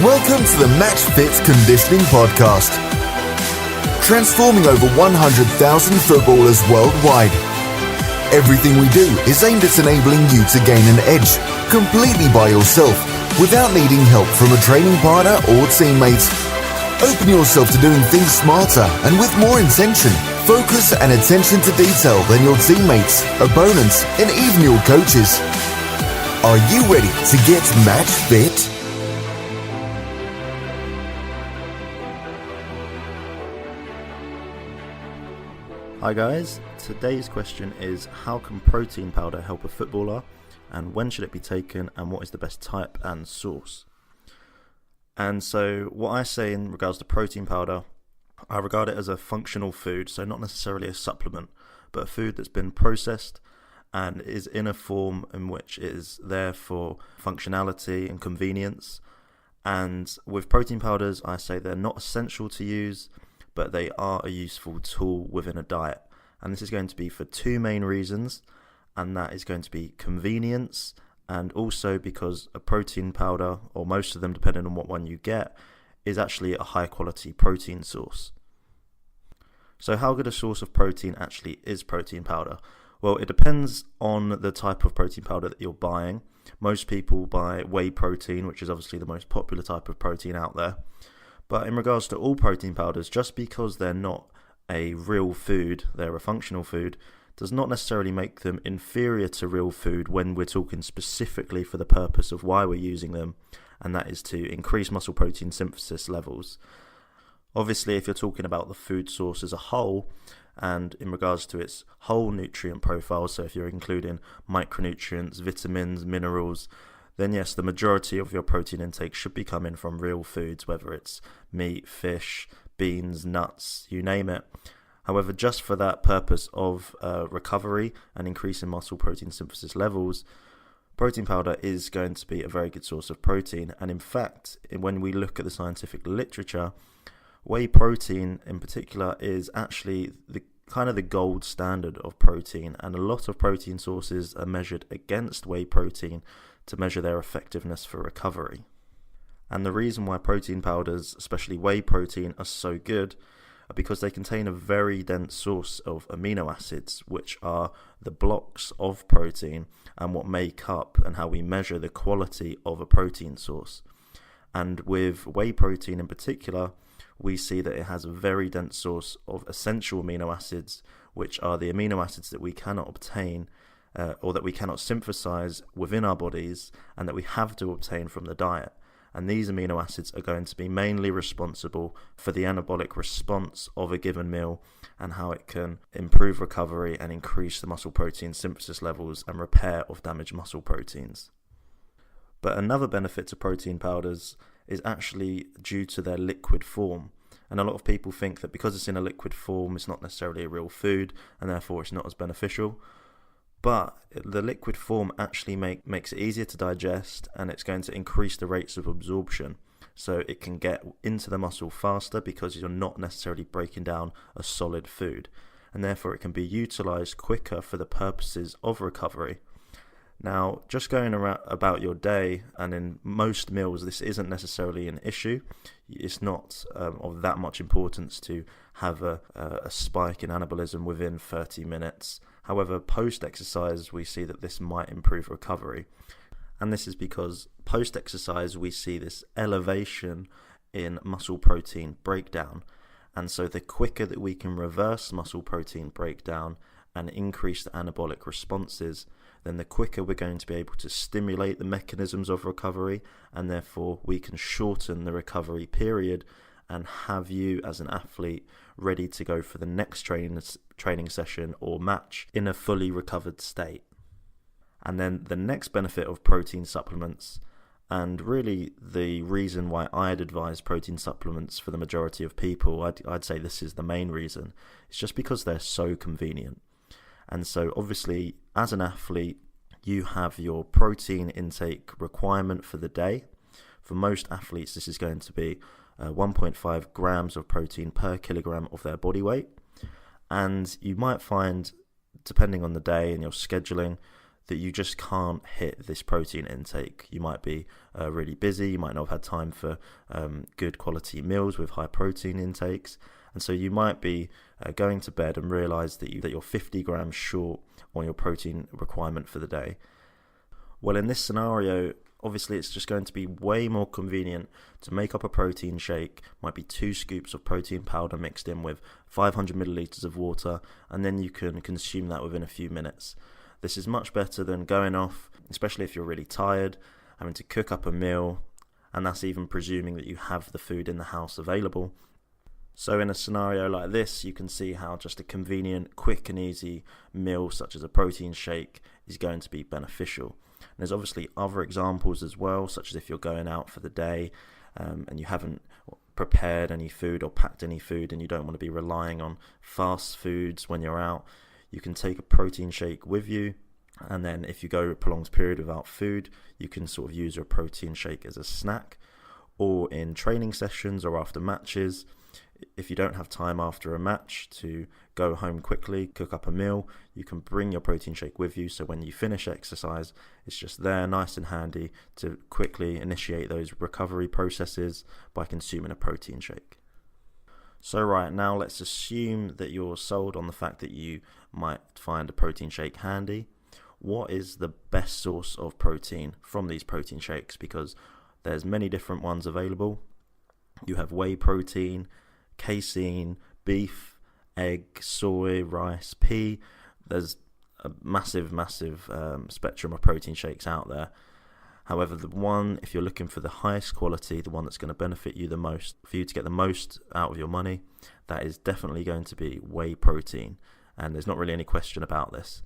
Welcome to the Matchfit Conditioning Podcast. Transforming over 100,000 footballers worldwide. Everything we do is aimed at enabling you to gain an edge completely by yourself without needing help from a training partner or teammates. Open yourself to doing things smarter and with more intention, focus and attention to detail than your teammates, opponents and even your coaches. Are you ready to get match fit? Hi guys, today's question is how can protein powder help a footballer and when should it be taken and what is the best type and source? And so what I say in regards to protein powder, I regard it as a functional food, so not necessarily a supplement, but a food that's been processed and is in a form in which it is there for functionality and convenience. And with protein powders, I say they're not essential to use, but they are a useful tool within a diet. And this is going to be for two main reasons, and that is going to be convenience, and also because a protein powder, or most of them depending on what one you get, is actually a high quality protein source. So how good a source of protein actually is protein powder? Well, it depends on the type of protein powder that you're buying. Most people buy whey protein, which is obviously the most popular type of protein out there. But in regards to all protein powders, just because they're not a real food, they're a functional food, does not necessarily make them inferior to real food when we're talking specifically for the purpose of why we're using them, and that is to increase muscle protein synthesis levels. Obviously, if you're talking about the food source as a whole, and in regards to its whole nutrient profile, so if you're including micronutrients, vitamins, minerals, then yes, the majority of your protein intake should be coming from real foods, whether it's meat, fish, beans, nuts, you name it. However, just for that purpose of recovery and increasing muscle protein synthesis levels, protein powder is going to be a very good source of protein. And in fact, when we look at the scientific literature, whey protein in particular is actually the gold standard of protein, and a lot of protein sources are measured against whey protein to measure their effectiveness for recovery. And the reason why protein powders, especially whey protein, are so good are because they contain a very dense source of amino acids, which are the blocks of protein and what make up and how we measure the quality of a protein source. And with whey protein in particular, we see that it has a very dense source of essential amino acids, which are the amino acids that we cannot obtain or that we cannot synthesize within our bodies and that we have to obtain from the diet. And these amino acids are going to be mainly responsible for the anabolic response of a given meal and how it can improve recovery and increase the muscle protein synthesis levels and repair of damaged muscle proteins. But another benefit to protein powders is actually due to their liquid form. And a lot of people think that because it's in a liquid form, it's not necessarily a real food and therefore it's not as beneficial. But the liquid form actually makes it easier to digest, and it's going to increase the rates of absorption. So it can get into the muscle faster because you're not necessarily breaking down a solid food. And therefore it can be utilized quicker for the purposes of recovery. Now, just going about your day, and in most meals, this isn't necessarily an issue. It's not of that much importance to have a spike in anabolism within 30 minutes. However, post-exercise, we see that this might improve recovery. And this is because post-exercise, we see this elevation in muscle protein breakdown. And so the quicker that we can reverse muscle protein breakdown and increase the anabolic responses, then the quicker we're going to be able to stimulate the mechanisms of recovery, and therefore we can shorten the recovery period and have you as an athlete ready to go for the next training session or match in a fully recovered state. And then the next benefit of protein supplements, and really the reason why I'd advise protein supplements for the majority of people, I'd say this is the main reason, it's just because they're so convenient. And so obviously, as an athlete, you have your protein intake requirement for the day. For most athletes, this is going to be 1.5 grams of protein per kilogram of their body weight. And you might find, depending on the day and your scheduling, that you just can't hit this protein intake. You might be really busy, you might not have had time for good quality meals with high protein intakes, and so you might be going to bed and realise that you're 50 grams short on your protein requirement for the day. Well, in this scenario, obviously it's just going to be way more convenient to make up a protein shake. Might be 2 scoops of protein powder mixed in with 500 millilitres of water, and then you can consume that within a few minutes. This is much better than going off, especially if you're really tired, having to cook up a meal, and that's even presuming that you have the food in the house available. So in a scenario like this, you can see how just a convenient, quick and easy meal such as a protein shake is going to be beneficial. And there's obviously other examples as well, such as if you're going out for the day and you haven't prepared any food or packed any food and you don't want to be relying on fast foods when you're out. You can take a protein shake with you, and then if you go a prolonged period without food, you can sort of use your protein shake as a snack. Or in training sessions or after matches, if you don't have time after a match to go home quickly, cook up a meal, you can bring your protein shake with you, so when you finish exercise, it's just there nice and handy to quickly initiate those recovery processes by consuming a protein shake. So right now, let's assume that you're sold on the fact that you might find a protein shake handy. What is the best source of protein from these protein shakes? Because there's many different ones available. You have whey protein, casein, beef, egg, soy, rice, pea. There's a massive spectrum of protein shakes out there. However, the one, if you're looking for the highest quality, the one that's going to benefit you the most, for you to get the most out of your money, that is definitely going to be whey protein. And there's not really any question about this.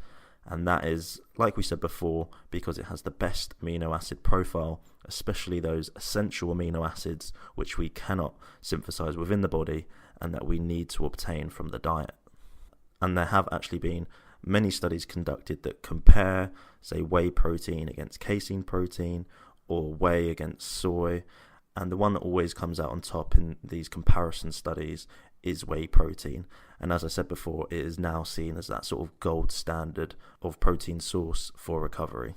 And that is, like we said before, because it has the best amino acid profile, especially those essential amino acids which we cannot synthesize within the body and that we need to obtain from the diet. And there have actually been many studies conducted that compare, say, whey protein against casein protein or whey against soy, and the one that always comes out on top in these comparison studies is whey protein. And as I said before, it is now seen as that sort of gold standard of protein source for recovery.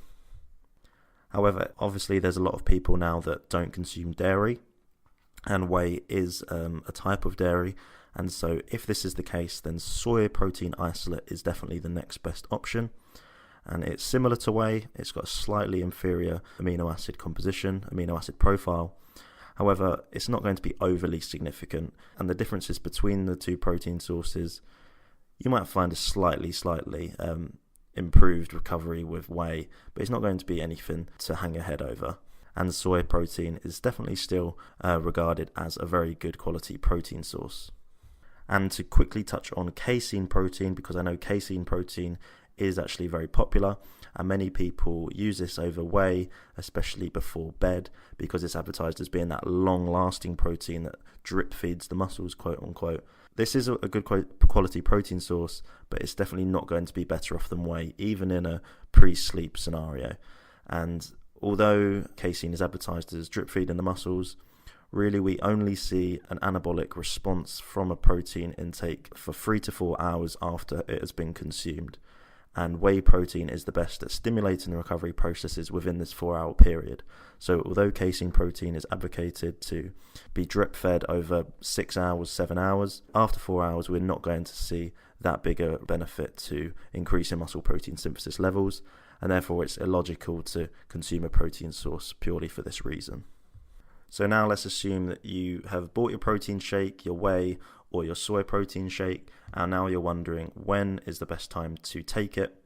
However, obviously there's a lot of people now that don't consume dairy, and whey is a type of dairy. And so if this is the case, then soy protein isolate is definitely the next best option. And it's similar to whey. It's got a slightly inferior amino acid composition, amino acid profile. However, it's not going to be overly significant. And the differences between the two protein sources, you might find a slightly improved recovery with whey, but it's not going to be anything to hang your head over. And soy protein is definitely still regarded as a very good quality protein source. And to quickly touch on casein protein, because I know casein protein is actually very popular and many people use this over whey, especially before bed, because it's advertised as being that long-lasting protein that drip feeds the muscles, quote unquote. This is a good quality protein source, but it's definitely not going to be better off than whey, even in a pre-sleep scenario. And although casein is advertised as drip feeding the muscles, really we only see an anabolic response from a protein intake for 3 to 4 hours after it has been consumed. And whey protein is the best at stimulating the recovery processes within this 4-hour period. So although casein protein is advocated to be drip fed over 6 hours, 7 hours, after 4 hours we're not going to see that bigger benefit to increasing muscle protein synthesis levels, and therefore it's illogical to consume a protein source purely for this reason. So now let's assume that you have bought your protein shake, your whey or your soy protein shake, and now you're wondering when is the best time to take it.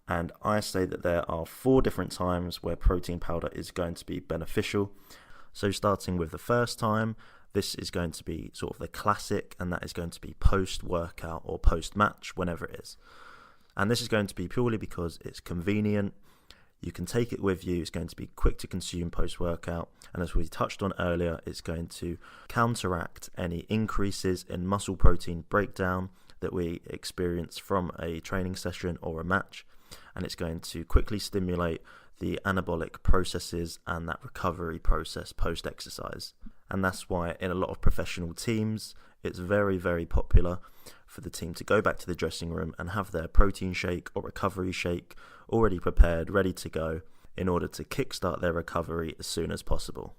And I say that there are 4 different times where protein powder is going to be beneficial. So starting with the first time, this is going to be sort of the classic, and that is going to be post-workout or post-match, whenever it is. And this is going to be purely because it's convenient. You can take it with you, it's going to be quick to consume post-workout, and as we touched on earlier, it's going to counteract any increases in muscle protein breakdown that we experience from a training session or a match, and it's going to quickly stimulate the anabolic processes and that recovery process post-exercise. And that's why in a lot of professional teams, it's very, very popular for the team to go back to the dressing room and have their protein shake or recovery shake already prepared, ready to go, in order to kickstart their recovery as soon as possible.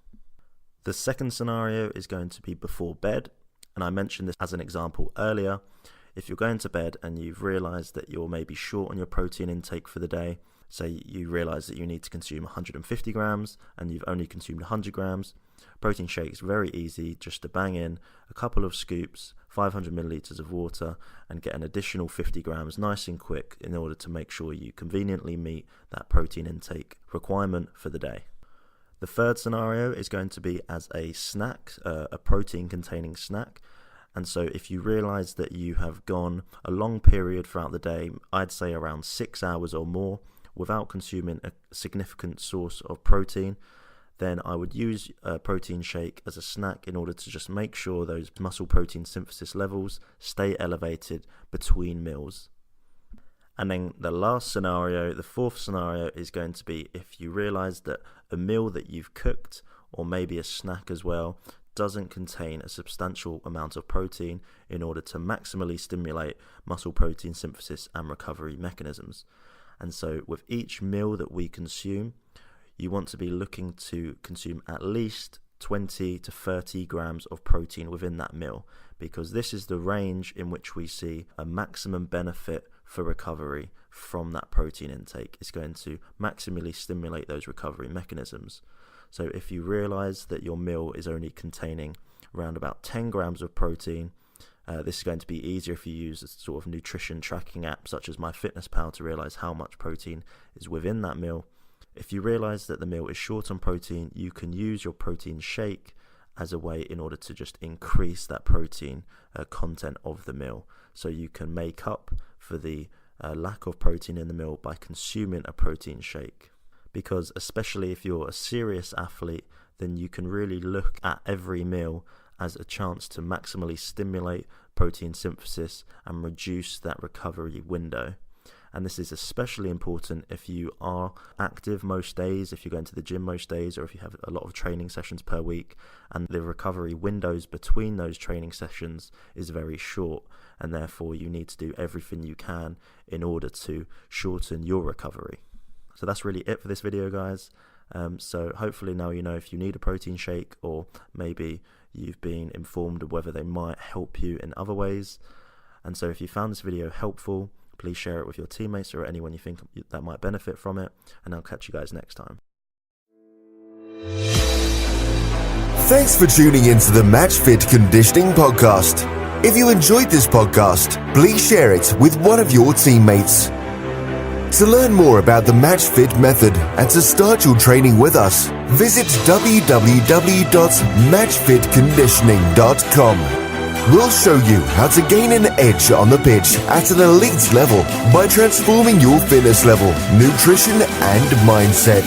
The second scenario is going to be before bed, and I mentioned this as an example earlier. If you're going to bed and you've realised that you're maybe short on your protein intake for the day, say you realise that you need to consume 150 grams and you've only consumed 100 grams, protein shake's very easy, just to bang in a couple of scoops, 500 millilitres of water, and get an additional 50 grams nice and quick in order to make sure you conveniently meet that protein intake requirement for the day. The third scenario is going to be as a snack, a protein containing snack. And so if you realise that you have gone a long period throughout the day, I'd say around 6 hours or more, without consuming a significant source of protein, then I would use a protein shake as a snack in order to just make sure those muscle protein synthesis levels stay elevated between meals. And then the last scenario, the fourth scenario, is going to be if you realise that a meal that you've cooked, or maybe a snack as well, doesn't contain a substantial amount of protein in order to maximally stimulate muscle protein synthesis and recovery mechanisms. And so with each meal that we consume, you want to be looking to consume at least 20 to 30 grams of protein within that meal, because this is the range in which we see a maximum benefit for recovery from that protein intake. It's going to maximally stimulate those recovery mechanisms. So if you realize that your meal is only containing around about 10 grams of protein, this is going to be easier if you use a sort of nutrition tracking app such as MyFitnessPal to realize how much protein is within that meal. If you realize that the meal is short on protein, you can use your protein shake as a way in order to just increase that protein content of the meal. So you can make up for the lack of protein in the meal by consuming a protein shake. Because especially if you're a serious athlete, then you can really look at every meal as a chance to maximally stimulate protein synthesis and reduce that recovery window. And this is especially important if you are active most days, if you're going to the gym most days, or if you have a lot of training sessions per week, and the recovery windows between those training sessions is very short, and therefore you need to do everything you can in order to shorten your recovery. So that's really it for this video, guys. So hopefully now you know if you need a protein shake, or maybe you've been informed of whether they might help you in other ways. And so if you found this video helpful, please share it with your teammates or anyone you think that might benefit from it, and I'll catch you guys next time. Thanks for tuning into the Matchfit Conditioning Podcast. If you enjoyed this podcast, please share it with one of your teammates. To learn more about the Matchfit method and to start your training with us, visit www.matchfitconditioning.com. We'll show you how to gain an edge on the pitch at an elite level by transforming your fitness level, nutrition, and mindset.